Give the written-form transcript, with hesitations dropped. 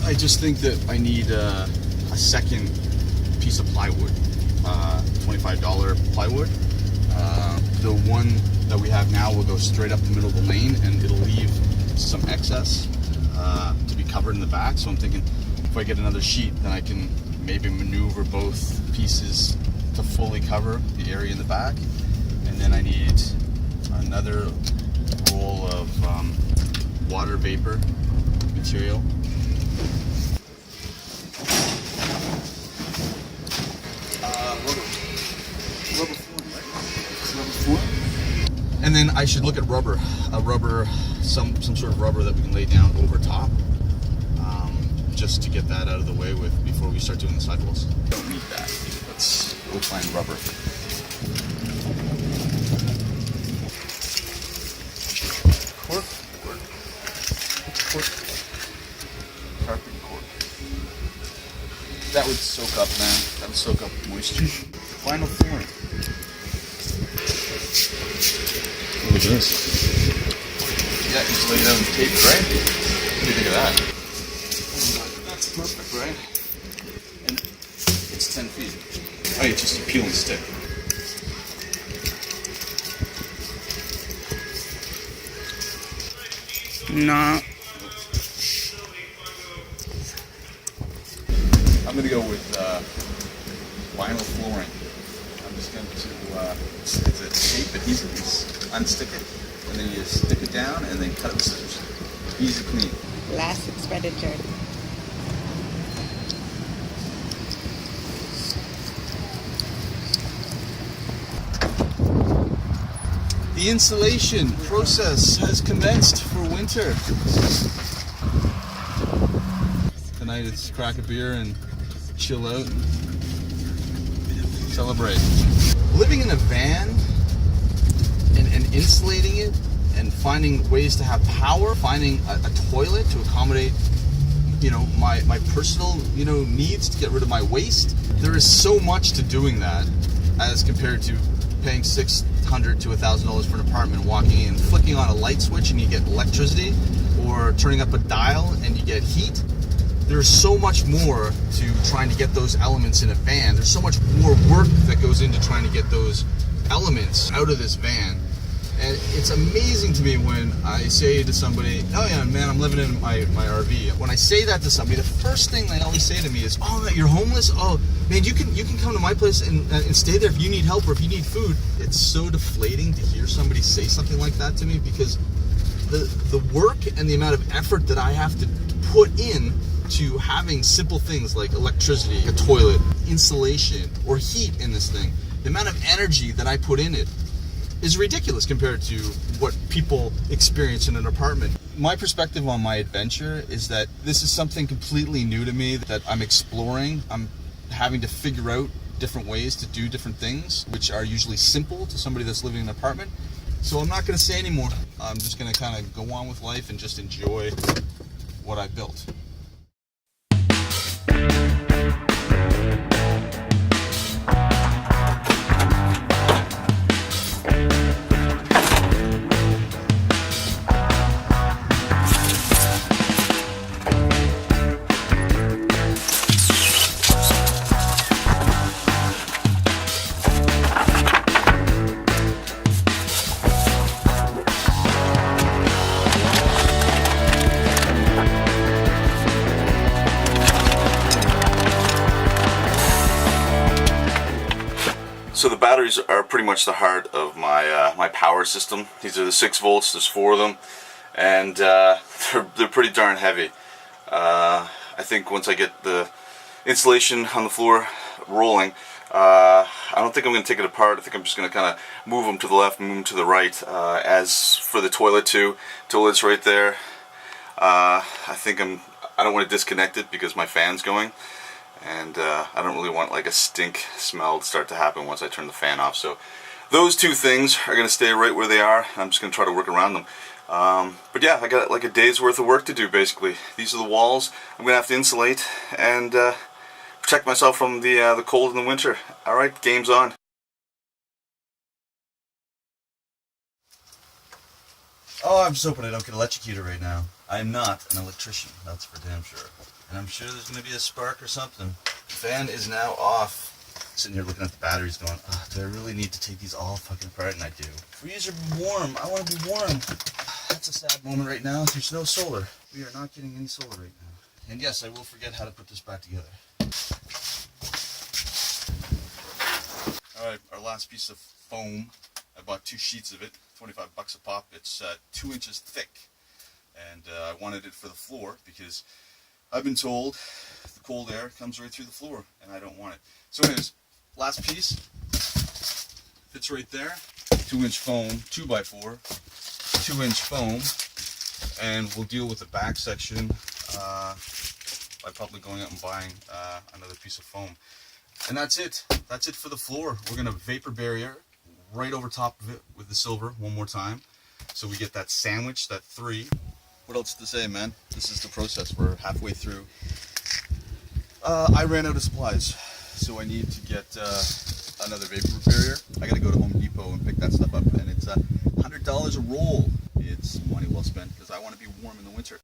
I just think that I need a second piece of plywood, $25 plywood. The one that we have now will go straight up the middle of the lane, and it'll leave some excess to be covered in the back. So I'm thinking if I get another sheet, then I can maybe maneuver both pieces to fully cover the area in the back. And then I need another roll of water vapor material. Rubber flooring, right? Rubber flooring. And then I should look at rubber, some sort of rubber that we can lay down over top, just to get that out of the way before we start doing the sidewalls. Don't need that. We'll find rubber. Cork. Carpet cork. That would soak up, man. That would soak up moisture. Vinyl flooring. Look at this. Yeah, just lay it out and tape it, right? What do you think of that? That's perfect, right? And it's 10 feet. Oh, it's just a peel and stick. No. I'm going to go with vinyl flooring. I'm just going to, it's a tape adhesive. You unstick it, and then you stick it down, and then cut it with scissors. Easy, clean. Last expenditure. The installation process has commenced for winter. Tonight it's crack a beer and chill out and celebrate. Living in a van and insulating it and finding ways to have power, finding a toilet to accommodate, my personal, needs to get rid of my waste. There is so much to doing that as compared to paying $600 to $1,000 for an apartment, walking in, flicking on a light switch and you get electricity, or turning up a dial and you get heat. There's so much more to trying to get those elements in a van. There's so much more work that goes into trying to get those elements out of this van. And it's amazing to me when I say to somebody, oh yeah, man, I'm living in my RV. When I say that to somebody, the first thing they always say to me is, oh, you're homeless? Oh, man, you can come to my place and stay there if you need help or if you need food. It's so deflating to hear somebody say something like that to me, because the work and the amount of effort that I have to put in to having simple things like electricity, a toilet, insulation, or heat in this thing, the amount of energy that I put in it is ridiculous compared to what people experience in an apartment. My perspective on my adventure is that this is something completely new to me that I'm exploring. I'm having to figure out different ways to do different things, which are usually simple to somebody that's living in an apartment. So I'm not going to say anymore. I'm just going to kind of go on with life and just enjoy what I built. So the batteries are pretty much the heart of my my power system. These are the 6 volts. There's 4 of them, and they're pretty darn heavy. I think once I get the insulation on the floor rolling, I don't think I'm going to take it apart. I think I'm just going to kind of move them to the left, move them to the right. As for the toilet too, toilet's right there. I don't want to disconnect it because my fan's going. And I don't really want like a stink smell to start to happen once I turn the fan off. So those 2 things are going to stay right where they are. I'm just going to try to work around them. But yeah, I got like a day's worth of work to do basically. These are the walls I'm going to have to insulate and protect myself from the cold in the winter. Alright, game's on. Oh, I'm just hoping I don't get electrocuted right now. I am not an electrician, that's for damn sure. And I'm sure there's going to be a spark or something. The fan is now off. Sitting here looking at the batteries going, oh, do I really need to take these all fucking apart? And I do. Freeze are warm. I want to be warm. That's a sad moment right now. There's no solar. We are not getting any solar right now. And yes, I will forget how to put this back together. Alright, our last piece of foam. I bought 2 sheets of it, 25 bucks a pop. It's 2 inches thick. And I wanted it for the floor because I've been told the cold air comes right through the floor and I don't want it. So anyways, last piece fits right there. 2-inch foam, 2x4, 2-inch foam, and we'll deal with the back section by probably going out and buying another piece of foam. And that's it. That's it for the floor. We're gonna vapor barrier right over top of it with the silver one more time, so we get that sandwich, that 3. What else to say, man? This is the process. We're halfway through. I ran out of supplies, so I need to get another vapor barrier. I gotta go to Home Depot and pick that stuff up, and it's $100 a roll. It's money well spent because I want to be warm in the winter.